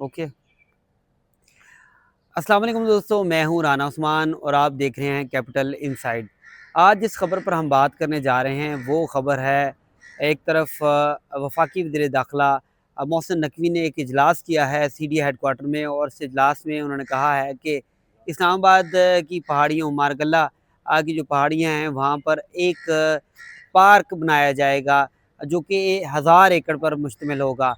Okay. अस्सलाम वालेकुम दोस्तों, मैं हूं राना उस्मान और आप देख रहे हैं कैपिटल इनसाइड। आज जिस खबर पर हम बात करने जा रहे हैं वो खबर है, एक तरफ वफाकी वज़ीर दाखिला मोहसिन नकवी ने एक इजलास किया है सीडीए हेडक्वार्टर में, और इस इजलास में उन्होंने कहा है कि इस्लामाबाद की पहाड़ियों मारगल्ला की जो पहाड़ियाँ हैं वहाँ पर एक पार्क बनाया जाएगा जो कि 1000 एकड़ पर मुश्तमिल होगा।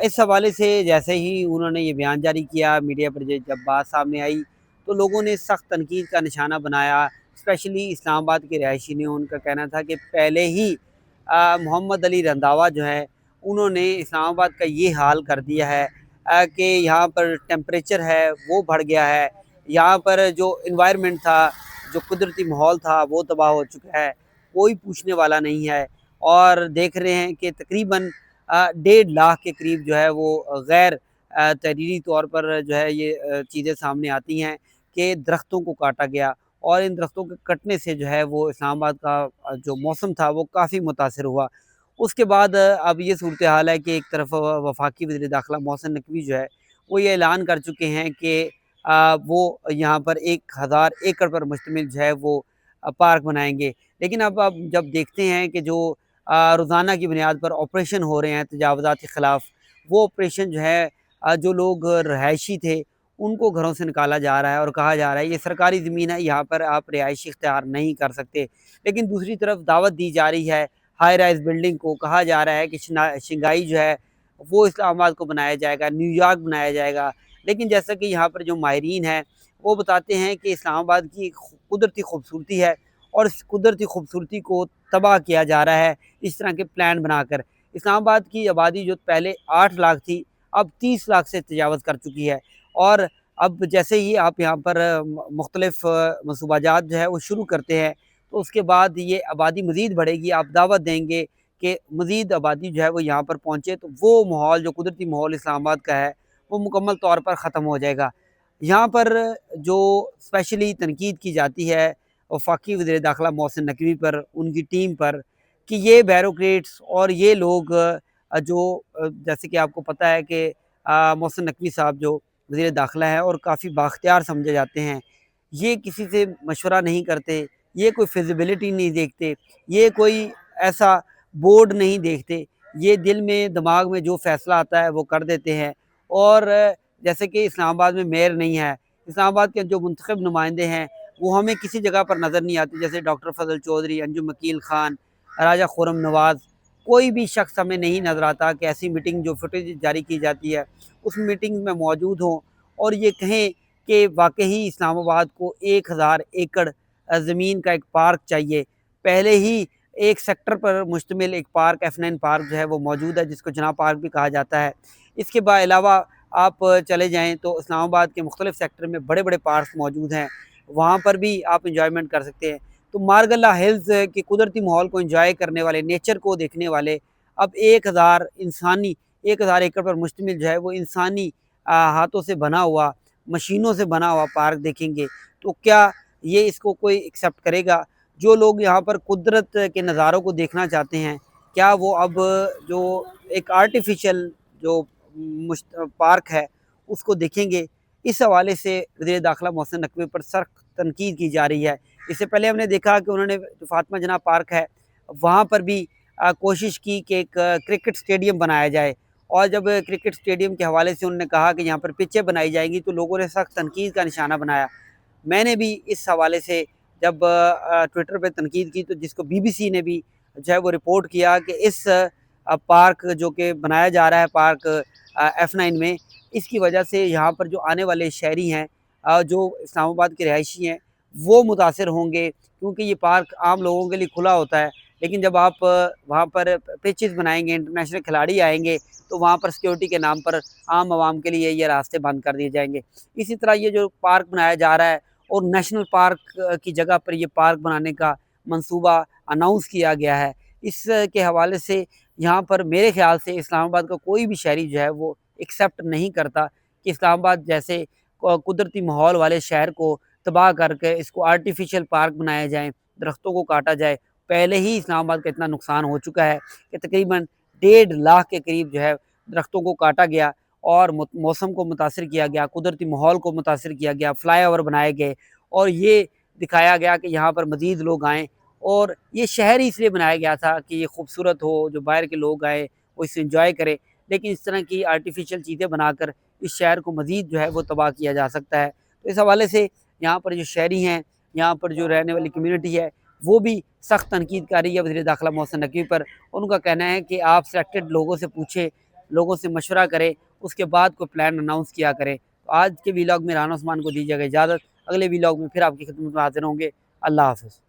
इस हवाले से जैसे ही उन्होंने ये बयान जारी किया, मीडिया पर जब बात सामने आई तो लोगों ने सख्त तनकीद का निशाना बनाया। स्पेशली इस्लामाबाद के रहायशी ने, उनका कहना था कि पहले ही मोहम्मद अली रंधावा जो है उन्होंने इस्लामाबाद का ये हाल कर दिया है कि यहाँ पर टेम्परेचर है वो बढ़ गया है, यहाँ पर जो इन्वायरमेंट था, जो कुदरती माहौल था वो तबाह हो चुका है, कोई पूछने वाला नहीं है। और देख रहे हैं कि तकरीबन 1.5 लाख के करीब जो है वो गैर तहरीरी तौर पर जो है ये चीज़ें सामने आती हैं कि दरख्तों को काटा गया, और इन दरख्तों के कटने से जो है वो इस्लामाबाद का जो मौसम था वो काफ़ी मुतासिर हुआ। उसके बाद अब ये सूरत हाल है कि एक तरफ वफाकी वज़ीर दाखिला मोहसिन नकवी जो है वो ये ऐलान कर चुके हैं कि वो यहाँ पर 1000 एकड़ पर मुश्तमिल जो है वो पार्क बनाएंगे। लेकिन अब आप जब देखते हैं कि जो रोज़ाना की बुनियाद पर ऑपरेशन हो रहे हैं तजावज़ात के ख़िलाफ़, वो ऑपरेशन जो है जो लोग रहायशी थे उनको घरों से निकाला जा रहा है और कहा जा रहा है ये सरकारी ज़मीन है, यहाँ पर आप रिहाइश इख्तियार नहीं कर सकते। लेकिन दूसरी तरफ दावत दी जा रही है हाई राइज़ बिल्डिंग को, कहा जा रहा है कि शंघाई जो है वो इस्लामाबाद को बनाया जाएगा, न्यूयॉर्क बनाया जाएगा। लेकिन जैसा कि यहाँ पर जो माहिरीन हैं वो बताते हैं कि इस्लामाबाद की कुदरती खूबसूरती है, और इस कुदरती खूबसूरती को तबाह किया जा रहा है इस तरह के प्लान बनाकर। इस्लामाबाद की आबादी जो पहले 8 लाख थी, अब 30 लाख से तजावज़ कर चुकी है। और अब जैसे ही आप यहाँ पर मुख्तलिफ़ मनसूबाजात जो है वो शुरू करते हैं तो उसके बाद ये आबादी मज़ीद बढ़ेगी। आप दावत देंगे कि मज़ीद आबादी जो है वो यहाँ पर पहुँचे, तो वो माहौल, जो कुदरती माहौल इस्लामाबाद का है वो मुकम्मल तौर पर ख़त्म हो जाएगा। यहाँ पर जो स्पेशली तनकीद की जाती है वफाकी वज़ीर दाखिला मोहसिन नकवी पर, उनकी टीम पर, कि ये ब्यूरोक्रेट्स और ये लोग जो जैसे कि आपको पता है कि मोहसिन नकवी साहब जो वज़ीर दाखिला है और काफ़ी बाख्तियार समझे जाते हैं, ये किसी से मशवरा नहीं करते, ये कोई फिज़िबिलिटी नहीं देखते, ये कोई ऐसा बोर्ड नहीं देखते, ये दिल में दिमाग में जो फ़ैसला आता है वो कर देते हैं। और जैसे कि इस्लामाबाद में मेयर नहीं है, इस्लामाबाद के जो मुंतखब नुमाइंदे हैं वो हमें किसी जगह पर नज़र नहीं आते, जैसे डॉक्टर फजल चौधरी, अंजुम अकील ख़ान, राजा खुर्रम नवाज़। कोई भी शख्स हमें नहीं नज़र आता कि ऐसी मीटिंग जो फुटेज जारी की जाती है उस मीटिंग में मौजूद हों और ये कहें कि वाकई इस्लामाबाद को 1000 एकड़ ज़मीन का एक पार्क चाहिए। पहले ही एक सेक्टर पर मुश्तमिल एक पार्क, F9 पार्क जो है वो मौजूद है, जिसको जना पार्क भी कहा जाता है। इसके अलावा आप चले जाएँ तो इस्लामाबाद के मुख्तलिफ़ सेक्टर में बड़े बड़े पार्क मौजूद हैं, वहाँ पर भी आप इंजॉयमेंट कर सकते हैं। तो मारगल्ला हिल्स के कुदरती माहौल को एंजॉय करने वाले, नेचर को देखने वाले, अब 1000 एकड़ पर मुश्तमिल जो है वो इंसानी हाथों से बना हुआ, मशीनों से बना हुआ पार्क देखेंगे, तो क्या ये इसको कोई एक्सेप्ट करेगा? जो लोग यहाँ पर कुदरत के नज़ारों को देखना चाहते हैं, क्या वो अब जो एक आर्टिफ़िशियल जो पार्क है उसको देखेंगे? इस हवाले से वज़ीर दाखिला मोहसिन नकवी पर सख्त तनकीद की जा रही है। इससे पहले हमने देखा कि उन्होंने जो फातिमा जनाह पार्क है वहाँ पर भी कोशिश की कि एक क्रिकेट स्टेडियम बनाया जाए, और जब क्रिकेट स्टेडियम के हवाले से उन्होंने कहा कि यहाँ पर पिचें बनाई जाएंगी तो लोगों ने सख्त तनकीद का निशाना बनाया। मैंने भी इस हवाले से जब ट्विटर पे तनकीद की तो जिसको बीबीसी ने भी जो है वो रिपोर्ट किया कि इस पार्क जो कि बनाया जा रहा है पार्क F9 में, इसकी वजह से यहाँ पर जो आने वाले शहरी हैं जो इस्लामाबाद के रहायशी हैं वो मुतासिर होंगे, क्योंकि ये पार्क आम लोगों के लिए खुला होता है। लेकिन जब आप वहाँ पर पिचेस बनाएंगे, इंटरनेशनल खिलाड़ी आएंगे, तो वहाँ पर सिक्योरिटी के नाम पर आम आवाम के लिए ये रास्ते बंद कर दिए जाएंगे। इसी तरह ये जो पार्क बनाया जा रहा है और नेशनल पार्क की जगह पर ये पार्क बनाने का मंसूबा अनाउंस किया गया है, इसके हवाले से यहाँ पर मेरे ख़्याल से इस्लामाबाद का कोई भी शहरी जो है वो एक्सेप्ट नहीं करता कि इस्लामाबाद जैसे कुदरती माहौल वाले शहर को तबाह करके इसको आर्टिफिशियल पार्क बनाया जाए, दरख्तों को काटा जाए। पहले ही इस्लामाबाद का इतना नुकसान हो चुका है कि तकरीबन 1.5 लाख के करीब जो है दरख्तों को काटा गया, اور موسم کو متاثر کیا گیا، قدرتی ماحول کو متاثر کیا گیا، فلائی اوور بنائے گئے اور یہ دکھایا گیا کہ یہاں پر مزید لوگ آئیں، اور یہ شہر ہی اس لیے بنایا گیا تھا کہ یہ خوبصورت ہو، جو باہر کے لوگ آئیں وہ اسے انجوائے کریں، لیکن اس طرح کی آرٹیفیشل چیزیں بنا کر اس شہر کو مزید جو ہے وہ تباہ کیا جا سکتا ہے۔ تو اس حوالے سے یہاں پر جو شہری ہیں، یہاں پر جو رہنے والی کمیونٹی ہے، وہ بھی سخت تنقید کر رہی ہے وزیر داخلہ محسن نقوی پر۔ ان کا کہنا ہے کہ آپ سلیکٹڈ لوگوں سے پوچھیں، لوگوں سے مشورہ کریں، اس کے بعد کوئی پلان اناؤنس کیا کریں۔ تو آج کے ویلاگ میں رانا عثمان کو دیجیے گا اجازت، اگلے ویلاگ میں پھر آپ کی خدمت میں حاضر ہوں گے۔ اللہ حافظ۔